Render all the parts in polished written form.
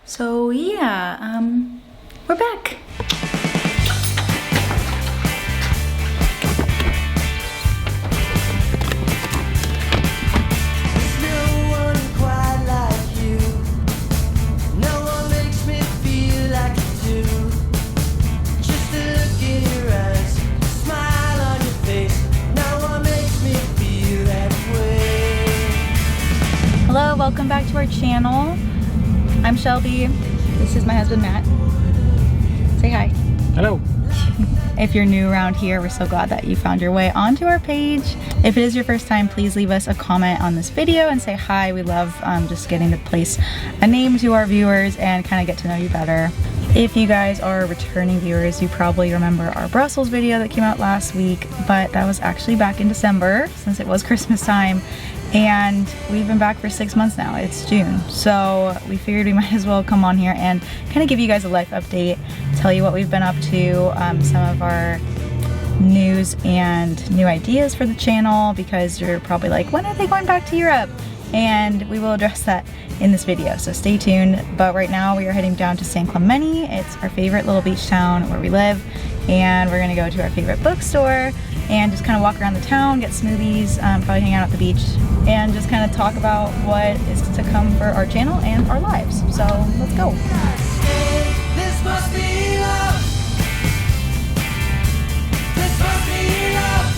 So yeah, we're back. Hello, welcome back to our channel. I'm Shelby. This is my husband, Matt. Say hi. Hello. If you're new around here, we're so glad that you found your way onto our page. If it is your first time, please leave us a comment on this video and say hi. We love just getting to place a name to our viewers and kind of get to know you better. If you guys are returning viewers, you probably remember our Brussels video that came out last week, but that was actually back in December since it was Christmas time. And we've been back for 6 months now. It's June. So we figured we might as well come on here and kind of give you guys a life update, tell you what we've been up to, some of our news and new ideas for the channel, because you're probably like, when are they going back to Europe? And we will address that in this video, so stay tuned. But right now we are heading down to San Clemente. It's our favorite little beach town where we live, and we're gonna go to our favorite bookstore and just kind of walk around the town, get smoothies, probably hang out at the beach, and just kind of talk about what is to come for our channel and our lives. So let's go. This must be love. This must be love.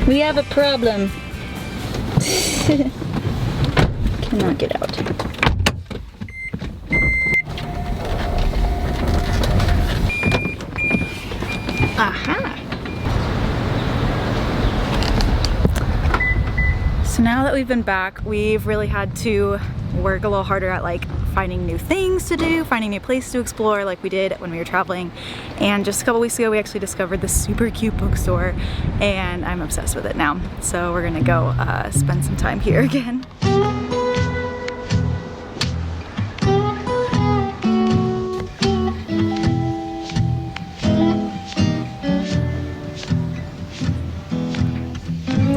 We have a problem. Cannot get out. Aha! So now that we've been back, we've really had to work a little harder at like finding new things to do, finding new places to explore like we did when we were traveling. And just a couple weeks ago we actually discovered this super cute bookstore and I'm obsessed with it now. So we're gonna go spend some time here again.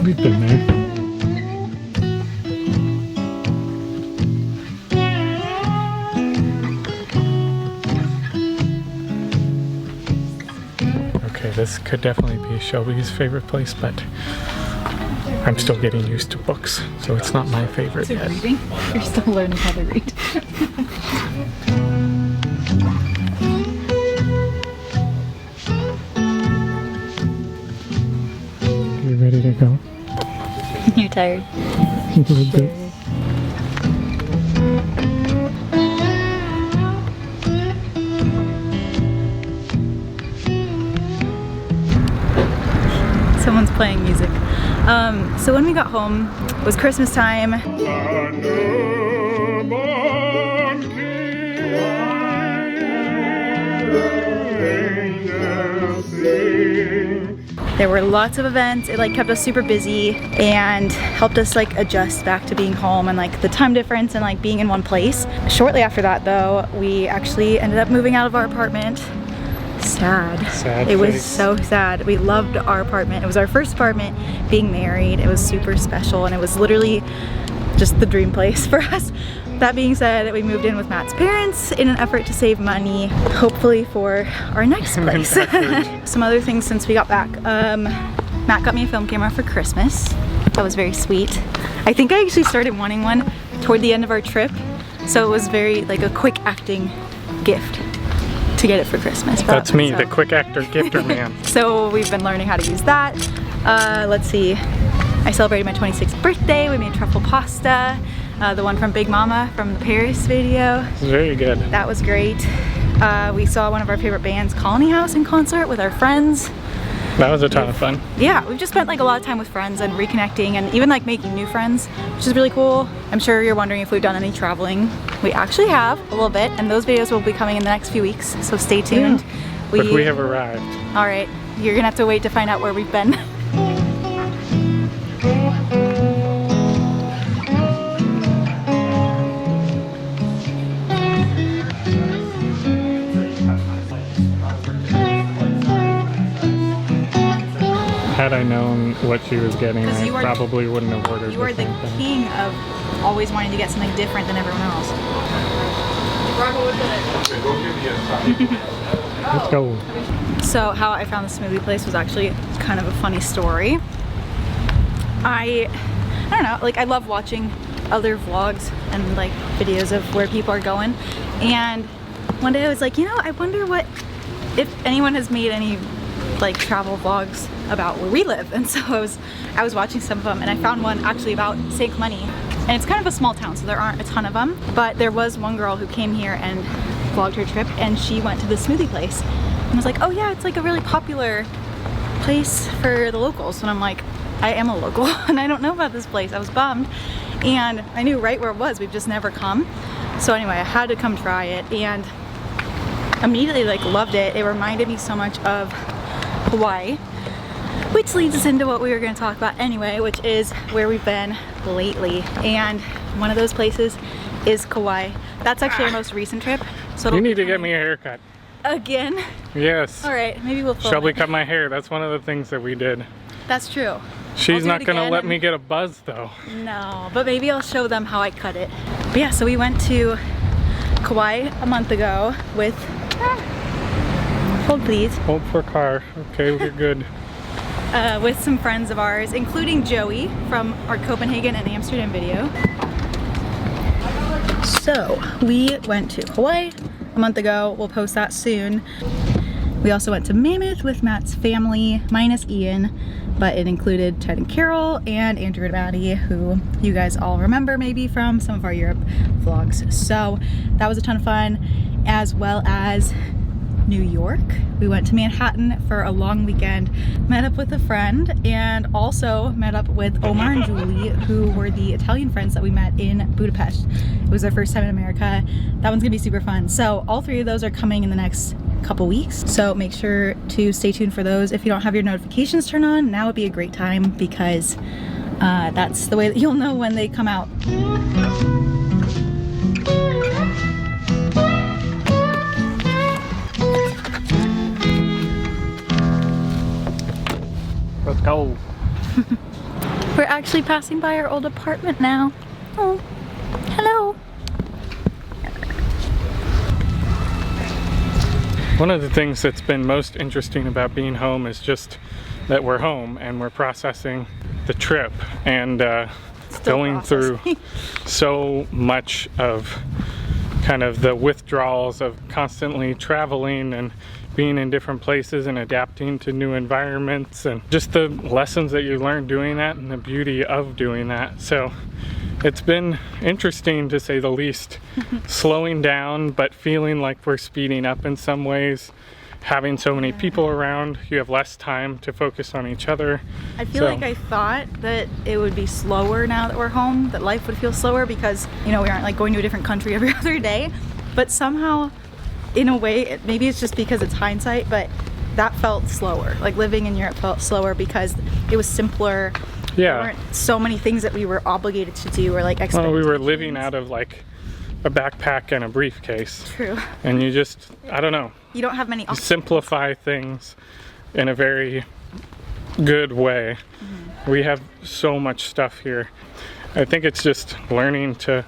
We've been there. This could definitely be Shelby's favorite place, but I'm still getting used to books, so it's not my favorite yet. Reading? You're still learning how to read. You ready to go? You're tired? A little bit. Someone's playing music. So when we got home, it was Christmas time. There were lots of events. It like kept us super busy and helped us like adjust back to being home and like the time difference and like being in one place. Shortly after that though, we actually ended up moving out of our apartment. Sad. It was so sad. We loved our apartment. It was our first apartment being married. It was super special and it was literally just the dream place for us. That being said, we moved in with Matt's parents in an effort to save money, hopefully for our next place. Some other things since we got back. Matt got me a film camera for Christmas. That was very sweet. I think I actually started wanting one toward the end of our trip, so it was very like a quick acting gift to get it for Christmas. That's me, the quick actor gifter man. So we've been learning how to use that. Let's see. I celebrated my 26th birthday. We made truffle pasta, the one from Big Mama from the Paris video. Very good. That was great. We saw one of our favorite bands, Colony House, in concert with our friends. That was a ton of fun. Yeah, we've just spent like a lot of time with friends and reconnecting and even like making new friends, which is really cool. I'm sure you're wondering if we've done any traveling. We actually have a little bit, and those videos will be coming in the next few weeks, so stay tuned. Yeah, but we have arrived. All right, you're gonna have to wait to find out where we've been. Had I known what she was getting, 'Cause I you are- probably wouldn't have ordered You are the same thing. king of always wanting to get something different than everyone else. Let's go. So how I found the smoothie place was actually kind of a funny story. I don't know, like I love watching other vlogs and like videos of where people are going, and one day I was like, you know, I wonder what if anyone has made any like travel vlogs about where we live. And so I was watching some of them, and I found one actually about St. Clooney, and it's kind of a small town, so there aren't a ton of them, but there was one girl who came here and vlogged her trip, and she went to the smoothie place and was like, oh yeah, it's like a really popular place for the locals. And I'm like, I am a local and I don't know about this place. I was bummed, and I knew right where it was, we've just never come. So anyway, I had to come try it and immediately like loved it. It reminded me so much of Hawaii, which leads us into what we were going to talk about anyway, which is where we've been lately. And one of those places is Kauai. That's actually our most recent trip. So You need to get me a haircut. again. Yes. All right, maybe we'll film Shelby it. cut my hair. That's one of the things that we did. That's true. She's do not it gonna again let and- me get a buzz though. No, but maybe I'll show them how I cut it. But yeah, so we went to Kauai a month ago with, hold please, Hold for car. Okay, we're good. with some friends of ours, including Joey from our Copenhagen and Amsterdam video. So we went to Hawaii a month ago. We'll post that soon. We also went to Mammoth with Matt's family, minus Ian, but it included Ted and Carol and Andrew and Maddie, who you guys all remember maybe from some of our Europe vlogs. So that was a ton of fun, as well as New York. We went to Manhattan for a long weekend, met up with a friend, and also met up with Omar and Julie, who were the Italian friends that we met in Budapest. It was their first time in America. That one's gonna be super fun. So all three of those are coming in the next couple weeks, so make sure to stay tuned for those. If you don't have your notifications turned on, now would be a great time, because that's the way that you'll know when they come out. Let's go. We're actually passing by our old apartment now. Oh, hello. One of the things that's been most interesting about being home is just that we're home and we're processing the trip, and going through so much of kind of the withdrawals of constantly traveling and being in different places and adapting to new environments, and just the lessons that you learn doing that and the beauty of doing that. So it's been interesting, to say the least. Slowing down but feeling like we're speeding up in some ways. Having so many people around, you have less time to focus on each other. I feel like I thought that it would be slower now that we're home, that life would feel slower because, you know, we aren't like going to a different country every other day. But somehow, in a way, maybe it's just because it's hindsight, but that felt slower. Like living in Europe felt slower because it was simpler. Yeah. There weren't so many things that we were obligated to do, or like expectations. Well, we were living out of like a backpack and a briefcase. True. And you just, I don't know, You don't have many options. simplify things in a very good way. We have so much stuff here. I think it's just learning to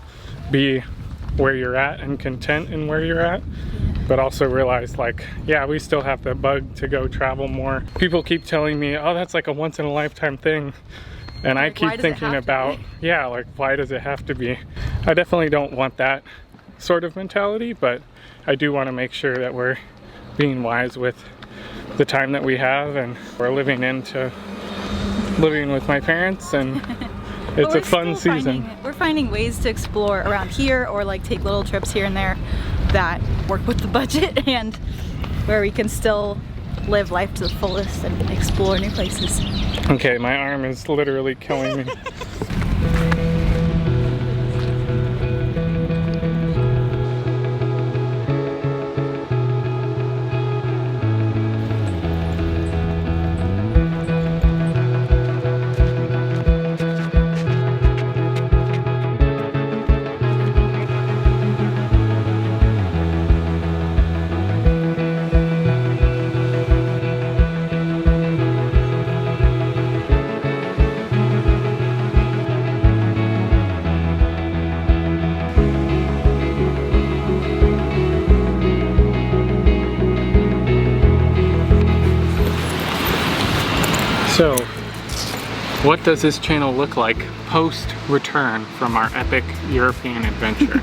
be where you're at and content in where you're at, but also realize, like, yeah, we still have the bug to go travel more. People keep telling me, oh, that's like a once in a lifetime thing. And I Like, why keep does it thinking have to about, yeah, like, why does it have to be? I definitely don't want that sort of mentality, but I do want to make sure that we're being wise with the time that we have, and we're living with my parents, and it's But a fun we're still season. We're finding ways to explore around here, or like take little trips here and there that work with the budget and where we can still live life to the fullest and explore new places. Okay, my arm is literally killing me. What does this channel look like post-return from our epic European adventure?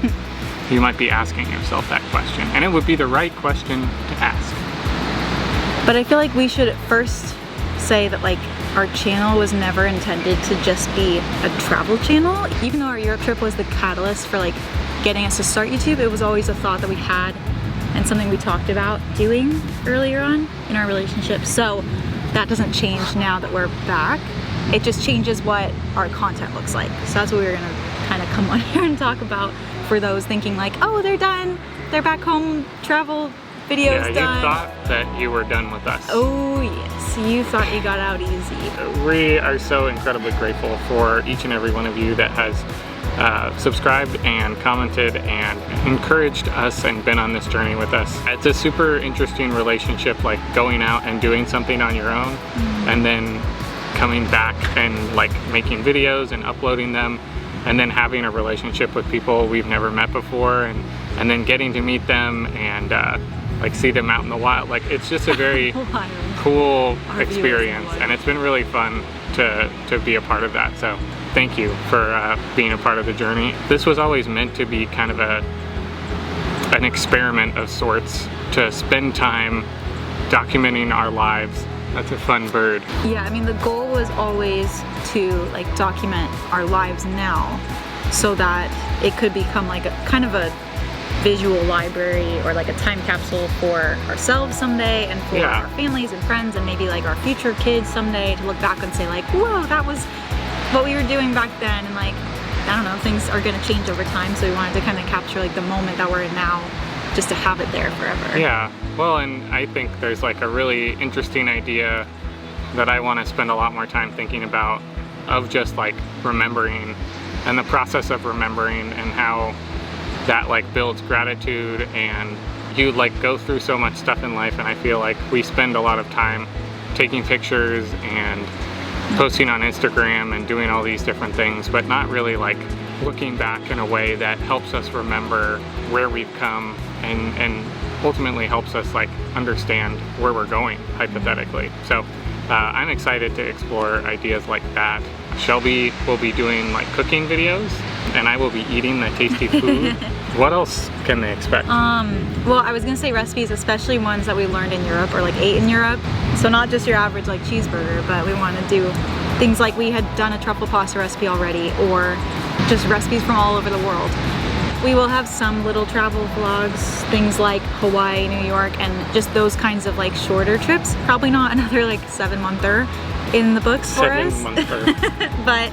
You might be asking yourself that question, and it would be the right question to ask. But I feel like we should first say that like our channel was never intended to just be a travel channel. Even though our Europe trip was the catalyst for like getting us to start YouTube, it was always a thought that we had and something we talked about doing earlier on in our relationship. So that doesn't change now that we're back. It just changes what our content looks like. So that's what we were gonna kind of come on here and talk about for those thinking like, oh, they're done, they're back home, travel videos done. Yeah, you thought that you were done with us. Oh yes, you thought you got out easy. We are so incredibly grateful for each and every one of you that has subscribed and commented and encouraged us and been on this journey with us. It's a super interesting relationship, like going out and doing something on your own and then coming back and like making videos and uploading them, and then having a relationship with people we've never met before, and then getting to meet them and like see them out in the wild. Like it's just a very cool experience, and it's been really fun to be a part of that. So thank you for being a part of the journey. This was always meant to be kind of an experiment of sorts, to spend time documenting our lives. That's a fun bird. Yeah, I mean the goal was always to like document our lives now so that it could become like a kind of a visual library or like a time capsule for ourselves someday and for our families and friends and maybe like our future kids someday to look back and say like, whoa, that was what we were doing back then. And like, I don't know, things are gonna change over time, so we wanted to kind of capture like the moment that we're in now, just to have it there forever. Yeah, well, and I think there's like a really interesting idea that I want to spend a lot more time thinking about, of just like remembering and the process of remembering and how that like builds gratitude. And you like go through so much stuff in life, and I feel like we spend a lot of time taking pictures and posting on Instagram and doing all these different things, but not really like looking back in a way that helps us remember where we've come and ultimately helps us like understand where we're going hypothetically. So I'm excited to explore ideas like that. Shelby will be doing like cooking videos, and I will be eating the tasty food. What else can they expect? Well, I was gonna say recipes, especially ones that we learned in Europe or like ate in Europe. So not just your average like cheeseburger, but we want to do things like we had done a truffle pasta recipe already, or just recipes from all over the world. We will have some little travel vlogs, things like Hawaii, New York, and just those kinds of like shorter trips. Probably not another like 7-monther in the books for us. 7-monther. But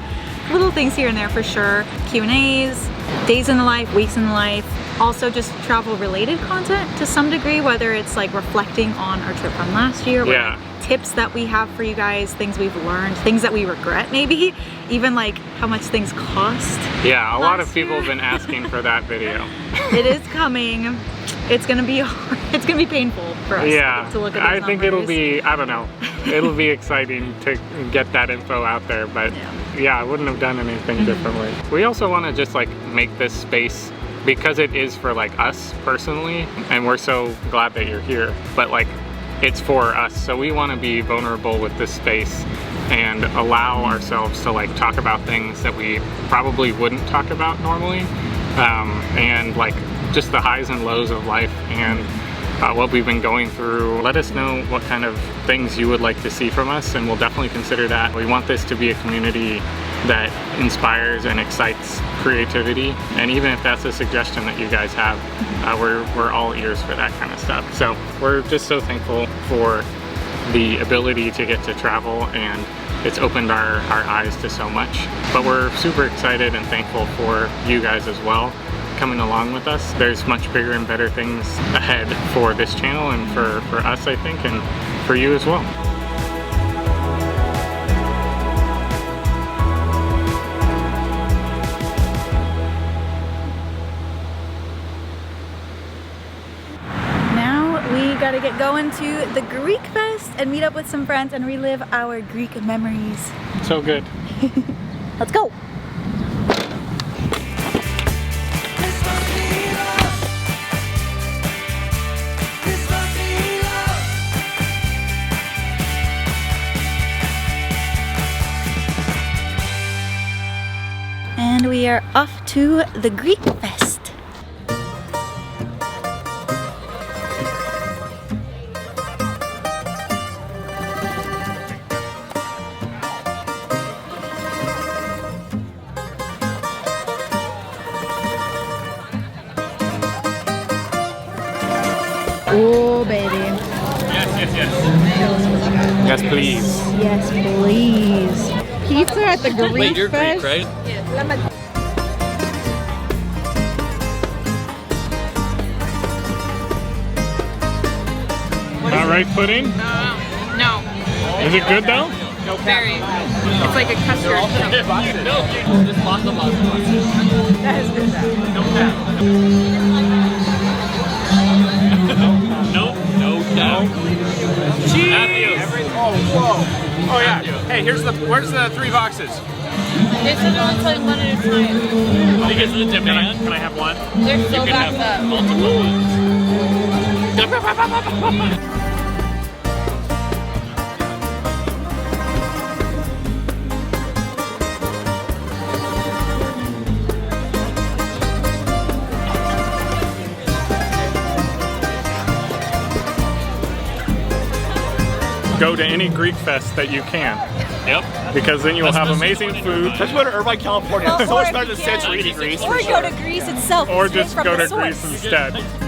little things here and there for sure. Q&As, days in the life, weeks in the life. Also just travel related content to some degree, whether it's like reflecting on our trip from last year, or like tips that we have for you guys, things we've learned, things that we regret maybe, even like how much things cost. Yeah, a lot of people have been asking for that video. It is coming. It's gonna be hard. It's gonna be painful for us to look at those I think it'll be, I don't know, it'll be exciting to get that info out there, but yeah, I wouldn't have done anything differently. We also want to just like make this space, because it is for like us personally, and we're so glad that you're here, but like it's for us. So we want to be vulnerable with this space and allow ourselves to like talk about things that we probably wouldn't talk about normally, and like just the highs and lows of life and what we've been going through. Let us know what kind of things you would like to see from us, and we'll definitely consider that. We want this to be a community that inspires and excites creativity, and even if that's a suggestion that you guys have, we're all ears for that kind of stuff. So we're just so thankful for the ability to get to travel, and it's opened our eyes to so much. But we're super excited and thankful for you guys as well coming along with us. There's much bigger and better things ahead for this channel and for us, I think, and for you as well. Gotta get going to the Greek Fest and meet up with some friends and relive our Greek memories. So good. Let's go. This must be love. This must be love. we are off to the Greek Fest. Oh, baby. Yes, please. Yes, please. Pizza at the Greek Wait, you're Fest. Greek, right? Not right pudding? No, Is it good though? very. It's like a custard. Just pasta. Nope, no doubt. Matthew. Oh yeah. Hey, where's the 3 boxes? This is only one at a time. Because of the demand, Can I have one? They're so you can backed have up. multiple ones. Go to any Greek fest that you can, Yep. because then you'll have Especially amazing in food, Irvine. Let's go to Irvine, California. Well, so or much if better you than can't- Century Greece. Or for go sure. to Greece itself. or straight just from go the to source. Greece instead.